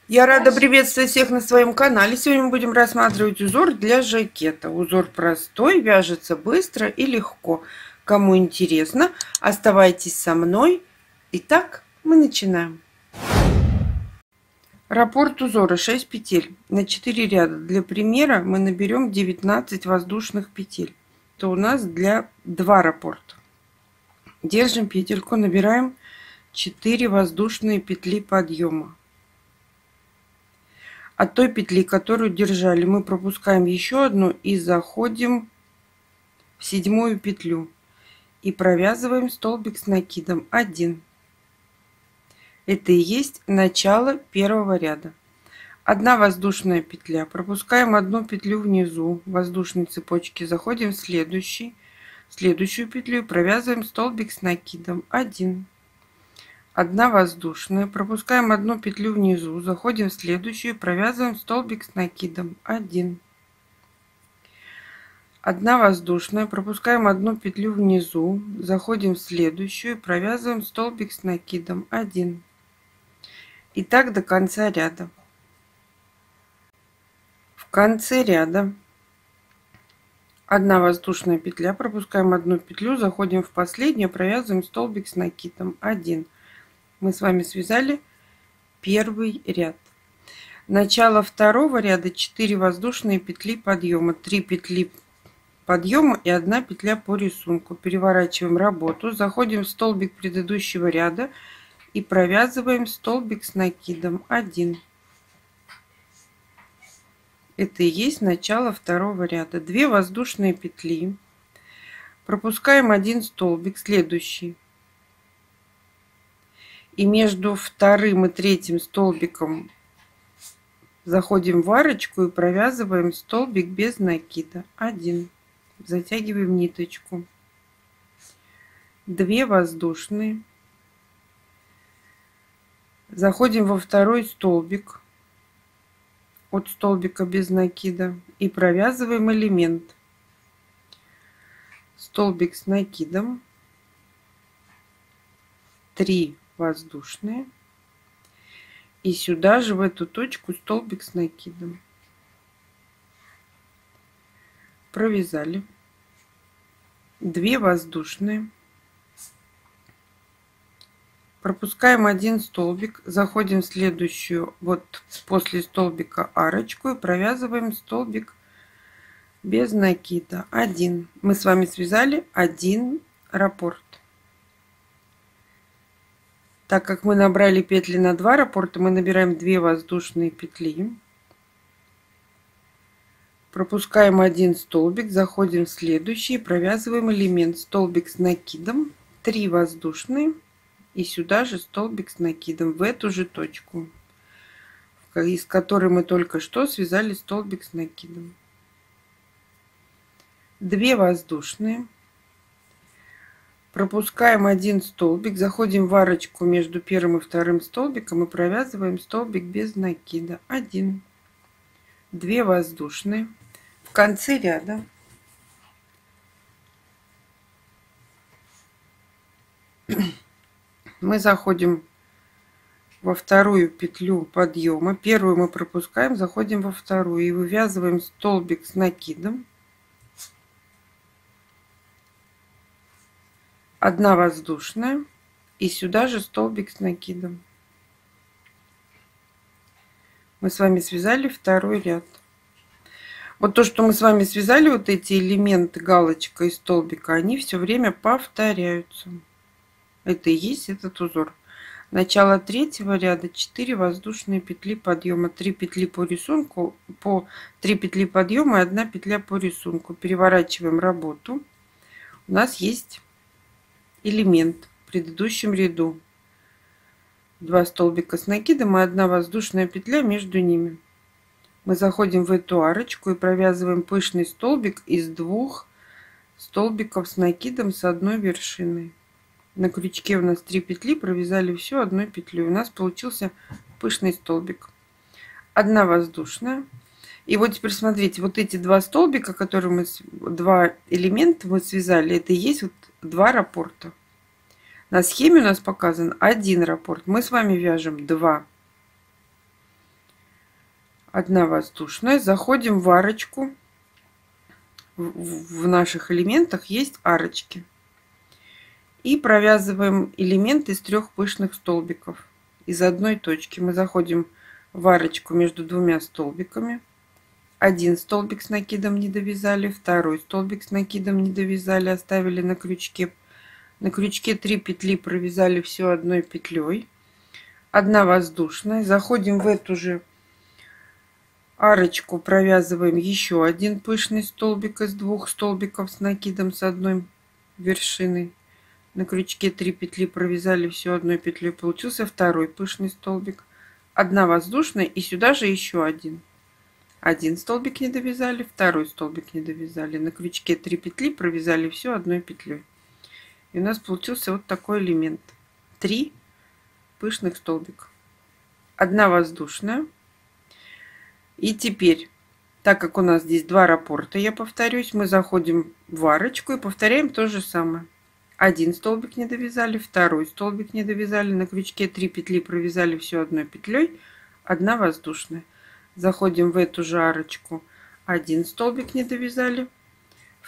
Я рада приветствовать всех на своем канале. Сегодня мы будем рассматривать узор для жакета. Узор простой, вяжется быстро и легко. Кому интересно, оставайтесь со мной. Итак, мы начинаем. Раппорт узора 6 петель на 4 ряда. Для примера мы наберем 19 воздушных петель. То у нас для 2 раппорта. Держим петельку, набираем 4 воздушные петли подъема. От той петли, которую держали, мы пропускаем еще одну и заходим в 7-ю петлю и провязываем столбик с накидом 1. Это и есть начало первого ряда. 1 воздушная петля, пропускаем 1 петлю внизу воздушной цепочки, заходим в следующую петлю и провязываем столбик с накидом 1. 1 воздушная, пропускаем 1 петлю внизу, заходим в следующую, провязываем столбик с накидом 1. 1 воздушная, пропускаем 1 петлю внизу, заходим в следующую, провязываем столбик с накидом 1. И так до конца ряда. В конце ряда 1 воздушная петля, пропускаем 1 петлю, заходим в последнюю, провязываем столбик с накидом 1. Мы с вами связали первый ряд. Начало второго ряда 4 воздушные петли подъема, 3 петли подъема и 1 петля по рисунку. Переворачиваем работу, заходим в столбик предыдущего ряда и провязываем столбик с накидом 1. Это и есть начало второго ряда. 2 воздушные петли, пропускаем 1 столбик, следующий. И между 2-м и 3-м столбиком заходим в арочку и провязываем столбик без накида 1. Затягиваем ниточку. 2 воздушные. Заходим во 2-й столбик от столбика без накида и провязываем элемент. Столбик с накидом. 3 воздушные. И сюда же в эту точку столбик с накидом. Провязали. 2 воздушные. Пропускаем 1 столбик, заходим в следующую, вот после столбика арочку и провязываем столбик без накида 1. Мы с вами связали 1 раппорт. Так как мы набрали петли на 2 раппорта, мы набираем 2 воздушные петли. Пропускаем 1 столбик, заходим в следующий и провязываем элемент. Столбик с накидом, 3 воздушные и сюда же столбик с накидом в эту же точку, из которой мы только что связали столбик с накидом. 2 воздушные. Пропускаем 1 столбик, заходим в арочку между 1-м и 2-м столбиком и провязываем столбик без накида 1. 2 воздушные. В конце ряда мы заходим во 2-ю петлю подъема. Первую мы пропускаем, заходим во 2-ю и вывязываем столбик с накидом. 1 воздушная и сюда же столбик с накидом. Мы с вами связали 2-й ряд. Вот то, что мы с вами связали, вот эти элементы, галочка и столбика, они все время повторяются. Это и есть этот узор. Начало 3-го ряда 4 воздушные петли подъема, 3 петли по рисунку, 3 петли подъема и 1 петля по рисунку. Переворачиваем работу. У нас есть элемент в предыдущем ряду. 2 столбика с накидом и 1 воздушная петля между ними. Мы заходим в эту арочку и провязываем пышный столбик из 2 столбиков с накидом с 1 вершиной. На крючке у нас 3 петли, провязали все 1 петлей. У нас получился пышный столбик. 1 воздушная. И вот теперь смотрите, вот эти 2 столбика, которые мы, 2 элемента мы связали, это и есть вот 2 раппорта. На схеме у нас показан 1 раппорт. Мы с вами вяжем 2. 1 воздушная. Заходим в арочку. В наших элементах есть арочки. И провязываем элемент из 3 пышных столбиков. Из одной точки мы заходим в арочку между 2 столбиками. 1 столбик с накидом не довязали, 2 столбик с накидом не довязали, оставили на крючке. На крючке 3 петли, провязали все одной петлей. 1 воздушная. Заходим в эту же арочку, провязываем еще 1 пышный столбик из 2 столбиков с накидом с одной вершиной. На крючке 3 петли, провязали все одной петлей, получился 2 пышный столбик. 1 воздушная и сюда же еще 1. 1 столбик не довязали, 2 столбик не довязали. На крючке 3 петли, провязали все одной петлей. И у нас получился вот такой элемент. 3 пышных столбика. 1 воздушная. И теперь, так как у нас здесь 2 раппорта, я повторюсь, мы заходим в арочку и повторяем то же самое. 1 столбик не довязали, 2 столбик не довязали, на крючке 3 петли, провязали все одной петлей, 1 воздушная. Заходим в эту же арочку, 1 столбик не довязали,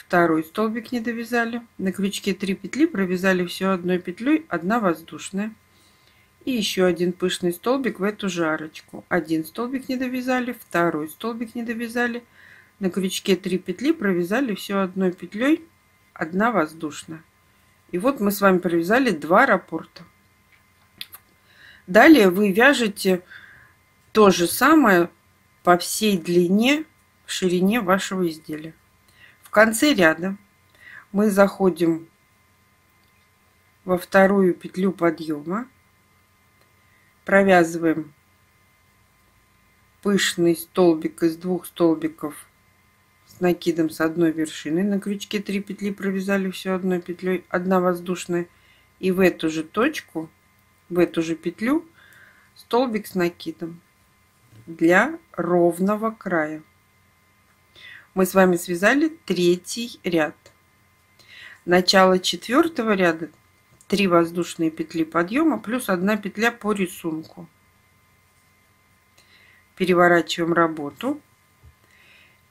2 столбик не довязали, на крючке 3 петли, провязали все одной петлей, 1 воздушная. И еще 1 пышный столбик в эту же арочку. 1 столбик не довязали, 2 столбик не довязали, на крючке 3 петли, провязали все одной петлей, 1 воздушная. И вот мы с вами провязали 2 раппорта. Далее вы вяжете то же самое по всей длине, ширине вашего изделия. В конце ряда мы заходим во 2 петлю подъема, провязываем пышный столбик из 2 столбиков с накидом с одной вершиной. На крючке 3 петли, провязали все одной петлей, 1 воздушная. И в эту же точку, в эту же петлю столбик с накидом для ровного края. Мы с вами связали 3-й ряд. Начало 4-го ряда 3 воздушные петли подъема плюс 1 петля по рисунку. Переворачиваем работу.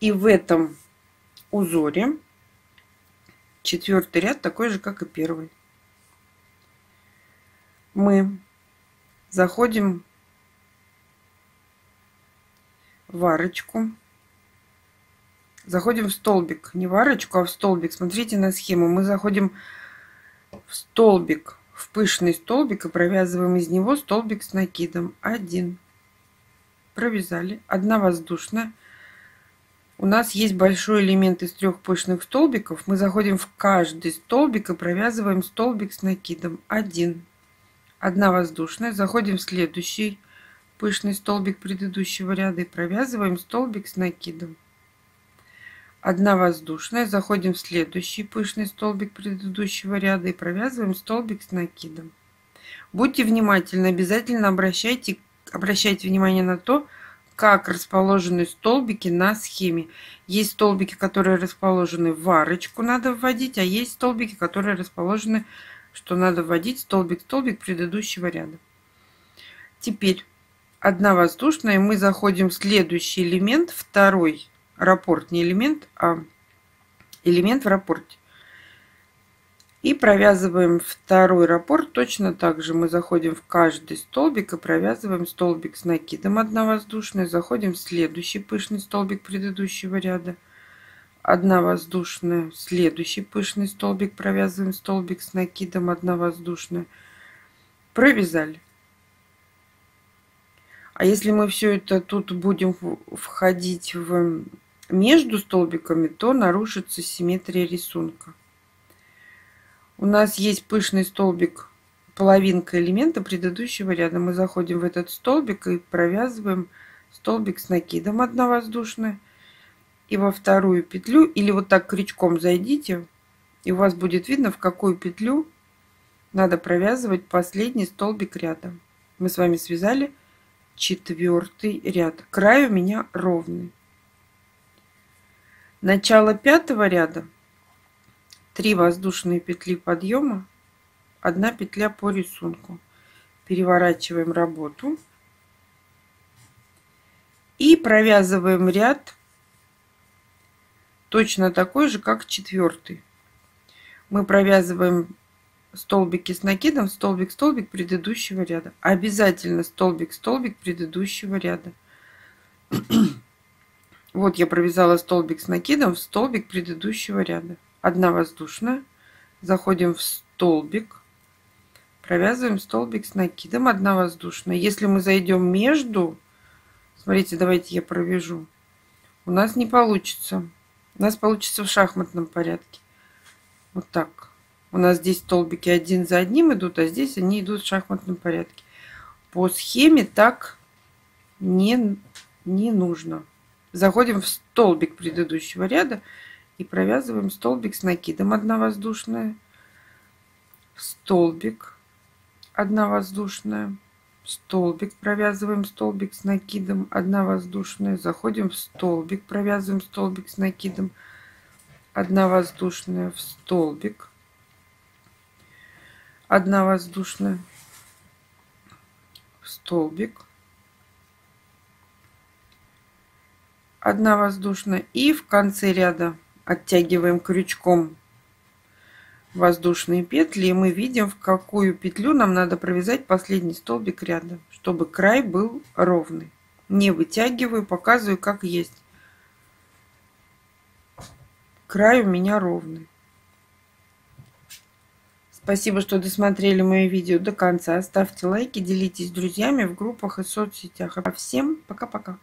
И в этом узоре 4-й ряд такой же, как и 1-й. Мы заходим в арочку. Заходим в столбик. Не в арочку, а в столбик. Смотрите на схему. Мы заходим в столбик, в пышный столбик и провязываем из него столбик с накидом. 1. Провязали. 1 воздушная. У нас есть большой элемент из 3 пышных столбиков. Мы заходим в каждый столбик и провязываем столбик с накидом. 1. 1 воздушная. Заходим в следующий пышный столбик предыдущего ряда и провязываем столбик с накидом. 1 воздушная. Заходим в следующий пышный столбик предыдущего ряда и провязываем столбик с накидом. Будьте внимательны, обязательно обращайте внимание на то, как расположены столбики на схеме. Есть столбики, которые расположены в арочку, надо вводить, а есть столбики, которые расположены, что надо вводить столбик-столбик предыдущего ряда. Теперь 1 воздушная, мы заходим в следующий элемент, 2-й раппорт, не элемент, а элемент в раппорте. И провязываем 2-й раппорт точно так же. Мы заходим в каждый столбик и провязываем столбик с накидом 1 воздушная. Заходим в следующий пышный столбик предыдущего ряда. 1 воздушная. Следующий пышный столбик, провязываем столбик с накидом 1 воздушная. Провязали. А если мы все это тут будем входить между столбиками, то нарушится симметрия рисунка. У нас есть пышный столбик, половинка элемента предыдущего ряда. Мы заходим в этот столбик и провязываем столбик с накидом 1 воздушная. И во 2-ю петлю, или вот так крючком зайдите, и у вас будет видно, в какую петлю надо провязывать последний столбик ряда. Мы с вами связали 4-й ряд. Край у меня ровный. Начало 5-го ряда 3 воздушные петли подъема, 1 петля по рисунку. Переворачиваем работу. И провязываем ряд точно такой же, как 4. Мы провязываем столбики с накидом, столбик, столбик предыдущего ряда. Обязательно столбик, столбик предыдущего ряда. Вот я провязала столбик с накидом в столбик предыдущего ряда. 1 воздушная. Заходим в столбик. Провязываем столбик с накидом. 1 воздушная. Если мы зайдем между, смотрите, давайте я провяжу. У нас не получится. У нас получится в шахматном порядке. Вот так. У нас здесь столбики один за одним идут, а здесь они идут в шахматном порядке. По схеме так не нужно. Заходим в столбик предыдущего ряда и провязываем столбик с накидом. 1 воздушная. Столбик. 1 воздушная. Столбик. Провязываем столбик с накидом. 1 воздушная. Заходим в столбик. Провязываем столбик с накидом. 1 воздушная в столбик. 1 воздушная в столбик. 1 воздушная. И в конце ряда оттягиваем крючком воздушные петли. И мы видим, в какую петлю нам надо провязать последний столбик ряда, чтобы край был ровный. Не вытягиваю, показываю, как есть. Край у меня ровный. Спасибо, что досмотрели мои видео до конца. Ставьте лайки, делитесь с друзьями в группах и соцсетях. А всем пока-пока.